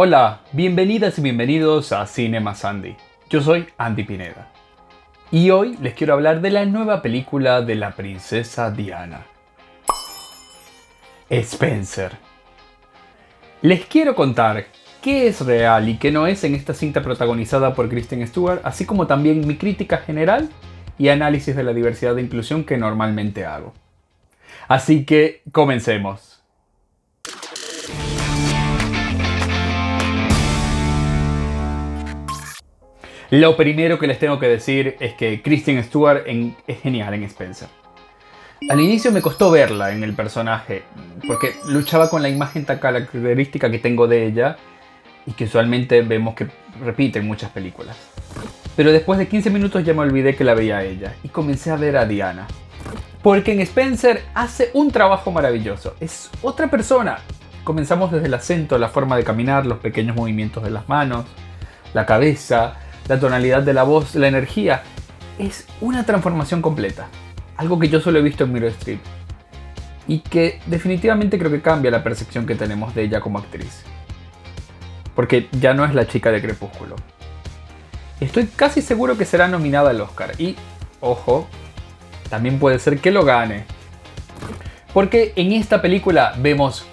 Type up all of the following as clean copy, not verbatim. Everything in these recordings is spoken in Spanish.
Hola, bienvenidas y bienvenidos a Cinema Sandy. Yo soy Andy Pineda. Y hoy les quiero hablar de la nueva película de la princesa Diana. Spencer. Les quiero contar qué es real y qué no es en esta cinta protagonizada por Kristen Stewart, así como también mi crítica general y análisis de la diversidad e inclusión que normalmente hago. Así que comencemos. Lo primero que les tengo que decir es que Kristen Stewart es genial en Spencer. Al inicio me costó verla en el personaje, porque luchaba con la imagen tan característica que tengo de ella y que usualmente vemos que repite en muchas películas. Pero después de 15 minutos ya me olvidé que la veía a ella y comencé a ver a Diana. Porque en Spencer hace un trabajo maravilloso, es otra persona. Comenzamos desde el acento, la forma de caminar, los pequeños movimientos de las manos, la cabeza, la tonalidad de la voz, la energía. Es una transformación completa. Algo que yo solo he visto en Meryl Streep. Y que definitivamente creo que cambia la percepción que tenemos de ella como actriz. Porque ya no es la chica de Crepúsculo. Estoy casi seguro que será nominada al Oscar. Y, ojo, también puede ser que lo gane. Porque en esta película vemos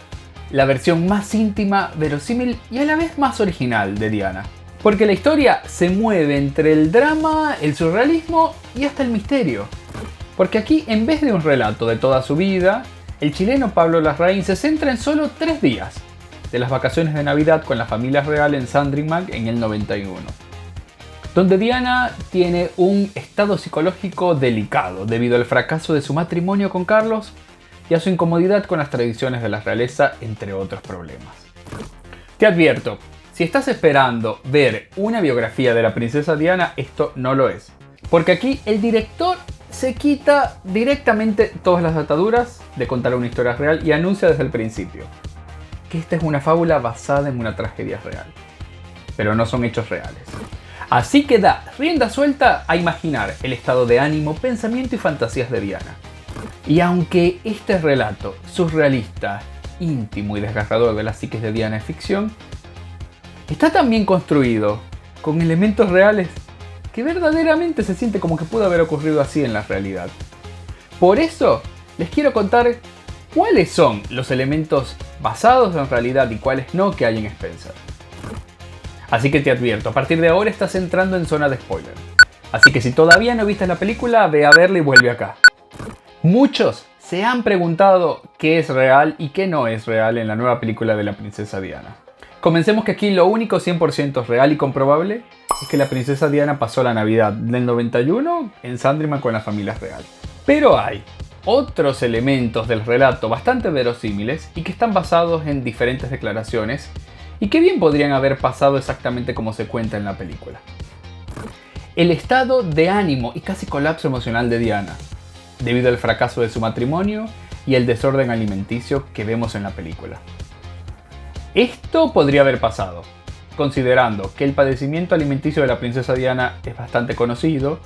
la versión más íntima, verosímil y a la vez más original de Diana. Porque la historia se mueve entre el drama, el surrealismo y hasta el misterio. Porque aquí, en vez de un relato de toda su vida, el chileno Pablo Larraín se centra en solo 3 días de las vacaciones de Navidad con la familia real en Sandringham en el 91. Donde Diana tiene un estado psicológico delicado debido al fracaso de su matrimonio con Carlos y a su incomodidad con las tradiciones de la realeza, entre otros problemas. Te advierto, si estás esperando ver una biografía de la princesa Diana, esto no lo es. Porque aquí el director se quita directamente todas las ataduras de contar una historia real y anuncia desde el principio que esta es una fábula basada en una tragedia real. Pero no son hechos reales. Así que da rienda suelta a imaginar el estado de ánimo, pensamiento y fantasías de Diana. Y aunque este relato surrealista, íntimo y desgarrador de la psiquis de Diana es ficción, está tan bien construido, con elementos reales, que verdaderamente se siente como que pudo haber ocurrido así en la realidad. Por eso, les quiero contar cuáles son los elementos basados en realidad y cuáles no que hay en Spencer. Así que te advierto, a partir de ahora estás entrando en zona de spoiler. Así que si todavía no viste la película, ve a verla y vuelve acá. Muchos se han preguntado qué es real y qué no es real en la nueva película de la princesa Diana. Comencemos que aquí lo único 100% real y comprobable es que la princesa Diana pasó la Navidad del 91 en Sandringham con la familia real. Pero hay otros elementos del relato bastante verosímiles y que están basados en diferentes declaraciones y que bien podrían haber pasado exactamente como se cuenta en la película. El estado de ánimo y casi colapso emocional de Diana, debido al fracaso de su matrimonio y el desorden alimenticio que vemos en la película. Esto podría haber pasado, considerando que el padecimiento alimenticio de la princesa Diana es bastante conocido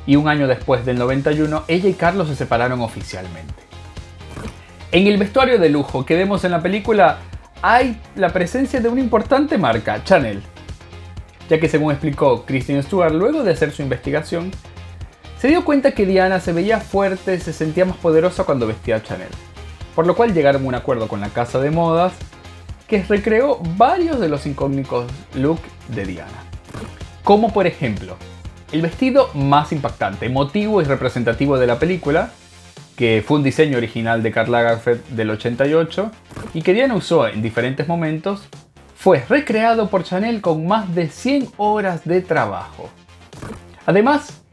y un año después del 91 ella y Carlos se separaron oficialmente. En el vestuario de lujo que vemos en la película hay la presencia de una importante marca, Chanel, ya que según explicó Kristen Stewart luego de hacer su investigación, se dio cuenta que Diana se veía fuerte, se sentía más poderosa cuando vestía Chanel, por lo cual llegaron a un acuerdo con la casa de modas que recreó varios de los icónicos looks de Diana. Como por ejemplo, el vestido más impactante, emotivo y representativo de la película, que fue un diseño original de Karl Lagerfeld del 88 y que Diana usó en diferentes momentos, fue recreado por Chanel con más de 100 horas de trabajo. Además,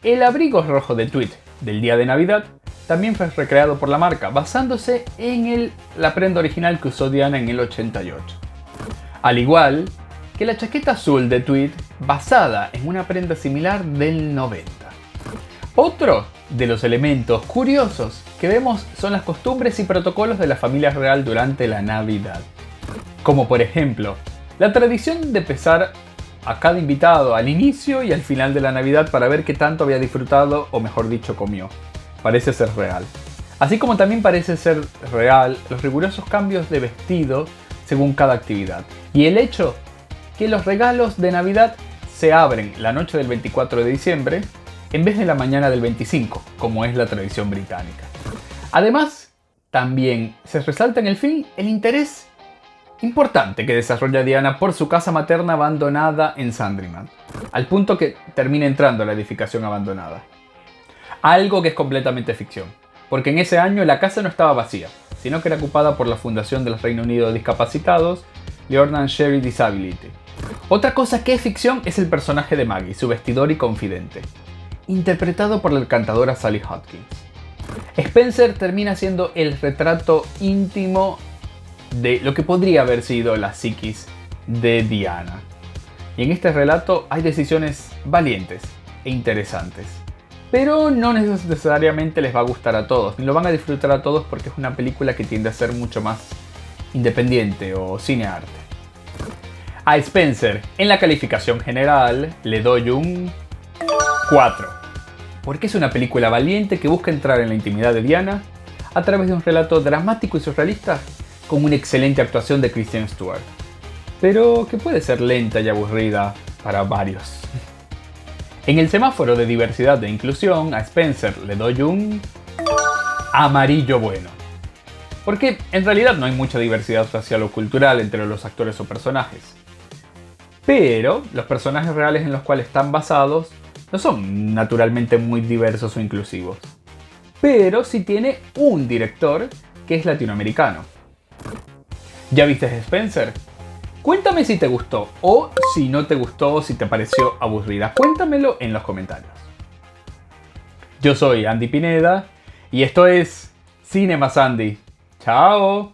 el abrigo rojo de tweed del día de Navidad también fue recreado por la marca, basándose en la prenda original que usó Diana en el 88. Al igual que la chaqueta azul de tweed, basada en una prenda similar del 90. Otro de los elementos curiosos que vemos son las costumbres y protocolos de la familia real durante la Navidad. Como por ejemplo, la tradición de pesar a cada invitado al inicio y al final de la Navidad para ver qué tanto había disfrutado o mejor dicho comió. Parece ser real. Así como también parece ser real los rigurosos cambios de vestido según cada actividad. Y el hecho que los regalos de Navidad se abren la noche del 24 de diciembre en vez de la mañana del 25, como es la tradición británica. Además, también se resalta en el film el interés importante que desarrolla Diana por su casa materna abandonada en Sandringham, al punto que termina entrando a la edificación abandonada. Algo que es completamente ficción, porque en ese año la casa no estaba vacía, sino que era ocupada por la Fundación del Reino Unido de Discapacitados, Leornand Sherry Disability. Otra cosa que es ficción es el personaje de Maggie, su vestidor y confidente, interpretado por la cantadora Sally Hawkins. Spencer termina siendo el retrato íntimo de lo que podría haber sido la psiquis de Diana. Y en este relato hay decisiones valientes e interesantes. Pero no necesariamente les va a gustar a todos, ni lo van a disfrutar a todos porque es una película que tiende a ser mucho más independiente o cinearte. A Spencer, en la calificación general, le doy un 4. Porque es una película valiente que busca entrar en la intimidad de Diana a través de un relato dramático y surrealista con una excelente actuación de Kristen Stewart, pero que puede ser lenta y aburrida para varios. En el semáforo de diversidad e inclusión, a Spencer le doy un amarillo bueno. Porque en realidad no hay mucha diversidad racial o cultural entre los actores o personajes. Pero los personajes reales en los cuales están basados no son naturalmente muy diversos o inclusivos. Pero sí tiene un director que es latinoamericano. ¿Ya viste Spencer? Cuéntame si te gustó o si no te gustó o si te pareció aburrida. Cuéntamelo en los comentarios. Yo soy Andy Pineda y esto es Cinema Sandy. ¡Chao!